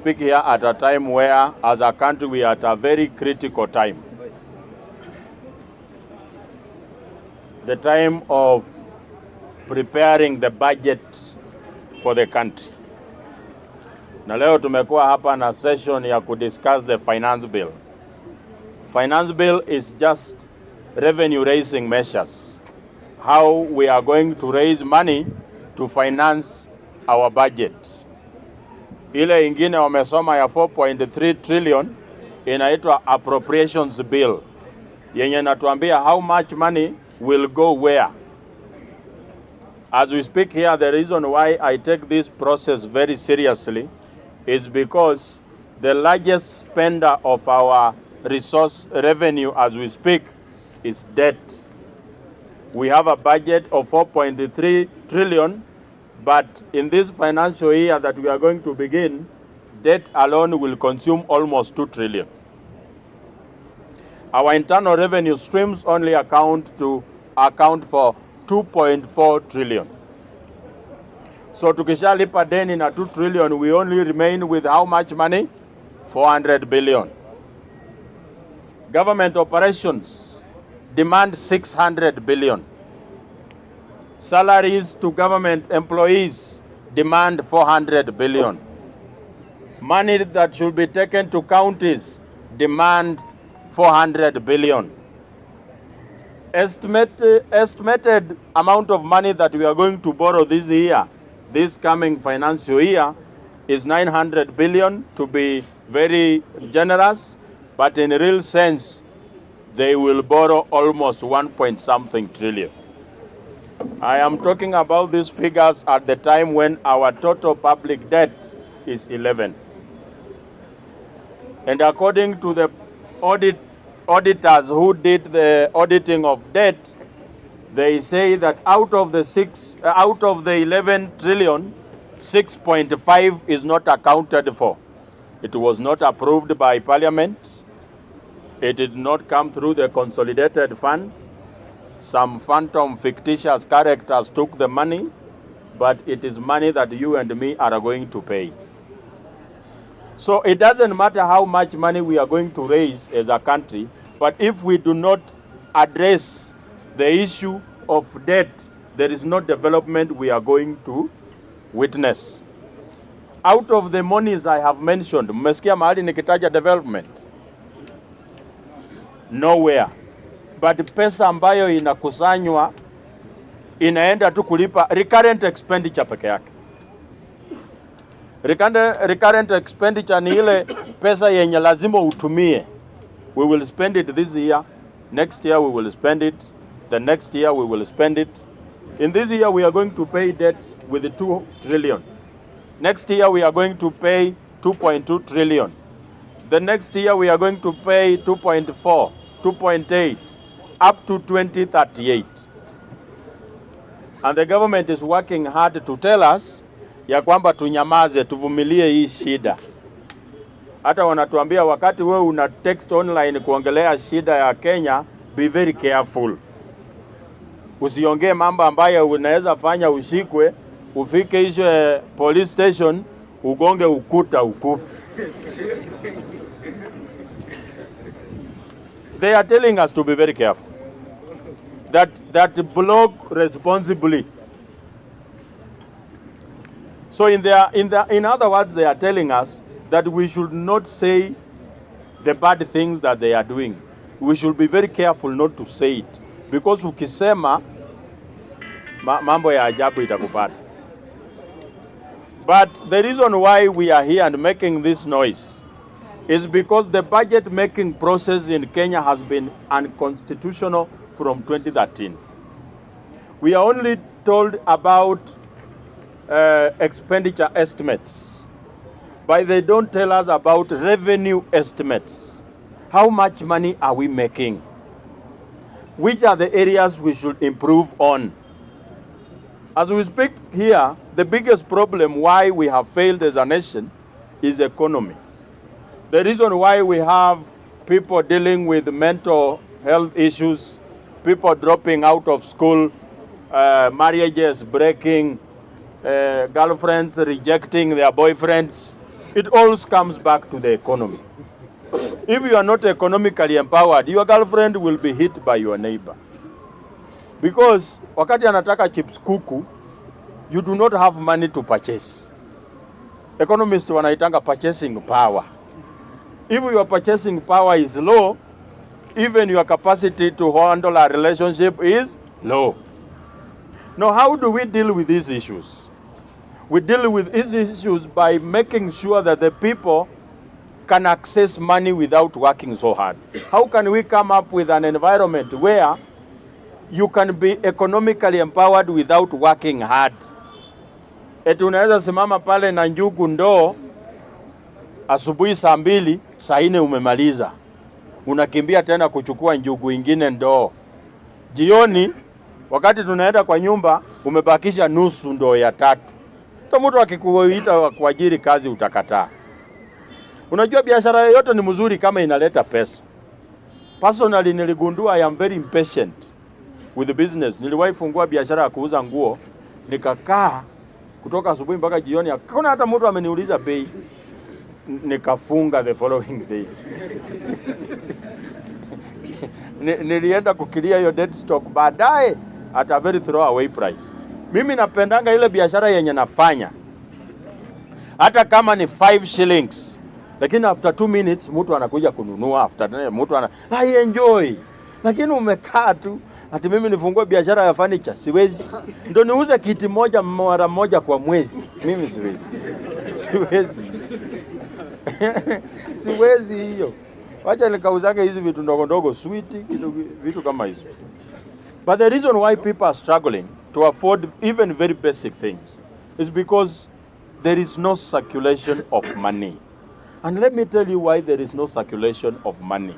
Speak here at a time where, as a country, we are at a very critical time. The time of preparing the budget for the country. Na leo tumekuwa hapa na session ya kudiscuss the finance bill. Finance bill is just revenue raising measures. How we are going to raise money to finance our budget. Ile ingine wamesoma ya 4.3 trillion inaitwa appropriations bill. Yenye natuambia how much money will go where. As we speak here, the reason why I take this process very seriously is because the largest spender of our resource revenue as we speak is debt. We have a budget of 4.3 trillion, but in this financial year that we are going to begin, debt alone will consume almost 2 trillion. Our internal revenue streams only account for 2.4 trillion. So tukishalipa deni na 2 trillion, we only remain with how much money? 400 billion. Government operations demand 600 billion. Salaries to government employees demand 400 billion. Money that should be taken to counties demand 400 billion. Estimated amount of money that we are going to borrow this year, this coming financial year, is 900 billion, to be very generous, but in real sense, they will borrow almost 1.something trillion. I am talking about these figures at the time when our total public debt is 11. And according to the auditors who did the auditing of debt, they say that out of the 11 trillion, 6.5 is not accounted for. It was not approved by Parliament. It did not come through the consolidated fund. Some phantom fictitious characters took the money, but it is money that you and me are going to pay. So it doesn't matter how much money we are going to raise as a country, but if we do not address the issue of debt, there is no development we are going to witness. Out of the monies I have mentioned, mmesikia mahali nikitaja development? Nowhere. But pesa ambayo inakusanywa inaenda tu kulipa recurrent expenditure peke yake. Recurrent expenditure ni ile pesa yenye lazima utumie. We will spend it this year, next year we will spend it, the next year we will spend it. In this year we are going to pay debt with 2 trillion. Next year we are going to pay 2.2 trillion. The next year we are going to pay 2.4, 2.8, up to 2038. And the government is working hard to tell us ya kwamba tunyamaze, tuvumilie hii shida. Hata wanatuambia wakati wewe una text online kuongelea shida ya Kenya, be very careful. Usiongee mambo ambayo unaweza fanya ushikwe, ufike hizo police station, ugonge ukuta ukufu. They are telling us to be very careful. That block responsibly. So in other words, they are telling us that we should not say the bad things that they are doing. We should be very careful not to say it, because ukisema mambo ya ajabu itakupata. But the reason why we are here and making this noise is because the budget making process in Kenya has been unconstitutional from 2013. We are only told about expenditure estimates, but they don't tell us about revenue estimates. How much money are we making? Which are the areas we should improve on? As we speak here, the biggest problem why we have failed as a nation is economy. The reason why we have people dealing with mental health issues, people dropping out of school, marriages breaking, girlfriends rejecting their boyfriends, It all comes back to the economy. If you are not economically empowered, your girlfriend will be hit by your neighbor. Because wakati anataka chips kuku, you do not have money to purchase. Economists wanaitanga purchasing power. If your purchasing power is low, even your capacity to handle a relationship is low. Now, how do we deal with these issues? We deal with these issues by making sure that the people can access money without working so hard. How can we come up with an environment where you can be economically empowered without working hard? Eti unaweza simama pale na njugu ndoo asubuhi saa 2, saa 4 umemaliza. Unakimbia tena kuchukua njugu ingine ndoo. Jioni wakati tunaenda kwa nyumba umebakisha nusu ndoo ya 3. Mtu akikuita kuajiri kazi utakataa. Unajua biashara yoyote ni mzuri kama inaleta pesa. Personally niligundua I am very impatient with the business. Niliwahi fungua biashara ya kuuza nguo, nikakaa kutoka asubuhi mpaka jioni, hakuna hata mtu ameniuliza bei. Nikafunga the following day. Nilienda kukilia hiyo dead stock baadaye at a very throwaway price. Mimi napendanga ile biashara yenye nafanya, hata kama ni 5 shillings, lakini after 2 minutes mtu anakuja kununua, after mtu I enjoy. Lakini umekaa tu ati mimi nifungue biashara ya furniture, siwezi. Ndio niuze kiti moja mara moja kwa mwezi, mimi siwezi. Siwezi hiyo. Wacha nikauzage hizi vitu ndogo ndogo, sweet, vitu kama hizo. But the reason why people are struggling to afford even very basic things is because there is no circulation of money. And let me tell you why there is no circulation of money.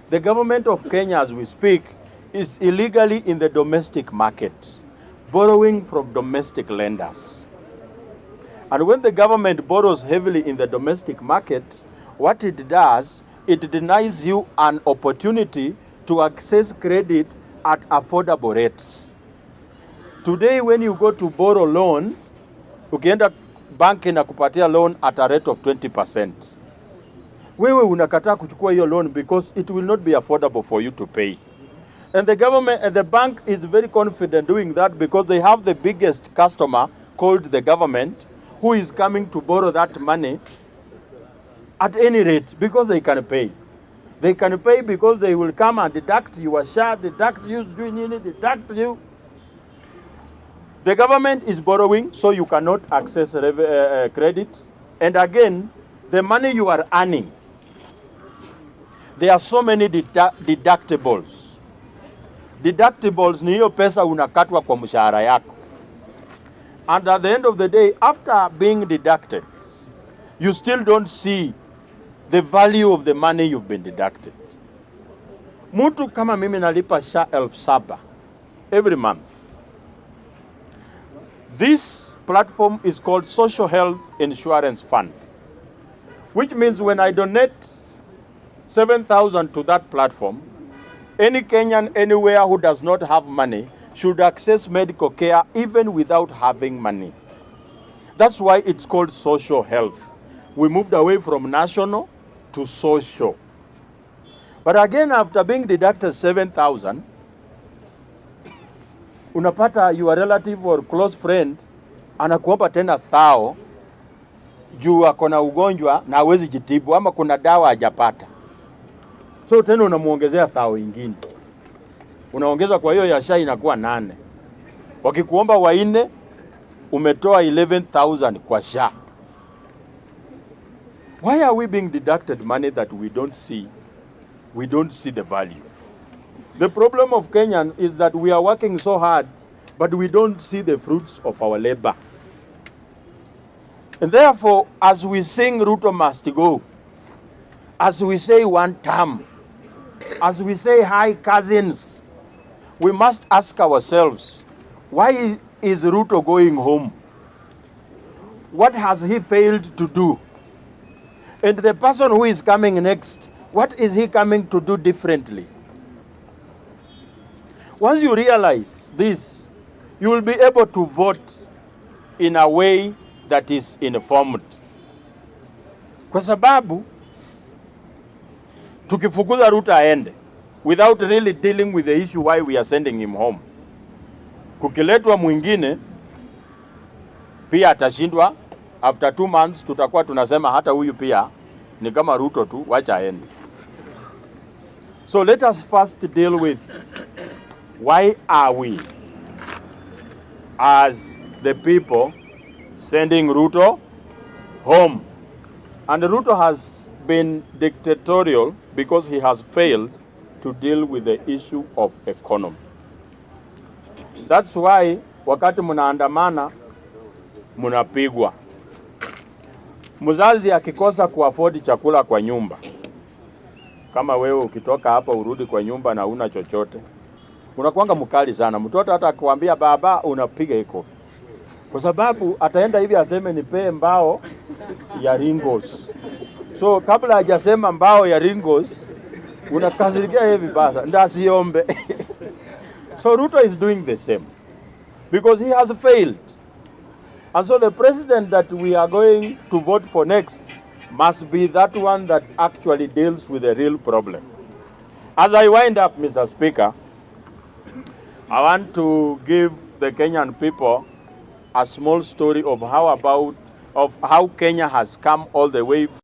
The government of Kenya, as we speak, is illegally in the domestic market, borrowing from domestic lenders. And when the government borrows heavily in the domestic market, what it does, it denies you an opportunity to access credit at affordable rates. Today, when you go to borrow loan, ukienda banki na kupatia loan at a rate of 20%. Wewe unakataa kuchukua hiyo loan because it will not be affordable for you to pay. And the government and the bank is very confident doing that because they have the biggest customer called the government who is coming to borrow that money at any rate because they can pay. They can pay because they will come and deduct your share, deduct you, deduct you. The government is borrowing, so you cannot access credit. And again, the money you are earning, there are so many deductibles. Deductibles ni hiyo pesa unakatwa kwa mshahara yako. And at the end of the day, after being deducted, you still don't see the value of the money you've been deducted. Mtu kama mimi nalipa SHA 7,000 every month. This platform is called Social Health Insurance Fund, which means when I donate 7,000 to that platform, any Kenyan anywhere who does not have money should access medical care even without having money. That's why it's called social health. We moved away from national to social. But again, after being deducted 7,000, unapata your relative or close friend anakuomba tena 1,000 juu ako na ugonjwa na hawezi jitibu ama kuna dawa hajapata. So tena unamuongezea 1,000 ingine. Unaongeza kwa hiyo ya SHA inakuwa 8. Wakikuomba 4 umetoa 11,000 kwa SHA. Why are we being deducted money that we don't see? We don't see the value. The problem of Kenyans is that we are working so hard, but we don't see the fruits of our labor. And therefore, as we sing Ruto must go, as we say one term, as we say hi cousins, we must ask ourselves, why is Ruto going home? What has he failed to do? And the person who is coming next, what is he coming to do differently? Once you realize this, you will be able to vote in a way that is informed. kwa sababu tukifukuza Ruto aende without really dealing with the issue why we are sending him home, kukiletwa mwingine pia atashindwa. After 2 months tutakuwa tunasema hata huyu pia ni kama Ruto tu, wacha aende. So let us first deal with why are we as the people sending Ruto home. And Ruto has been dictatorial because he has failed to deal with the issue of economy. That's why wakati munaandamana munapigwa. Mzazi akikosa kuafford chakula kwa nyumba, kama wewe ukitoka hapa urudi kwa nyumba na una chochote, unakuanga mkali sana. Mtoto hata akuambia baba, unapiga iko. Kwa sababu ataenda hivi aseme nipe mbao ya ringos. So kabla hajasema mbao ya ringos, unakasirikia hivi basa, ndasiombe. So Ruto is doing the same because he has failed. And so the president that we are going to vote for next must be that one that actually deals with the real problem. As I wind up, Mr. Speaker, I want to give the Kenyan people a small story of how Kenya has come all the way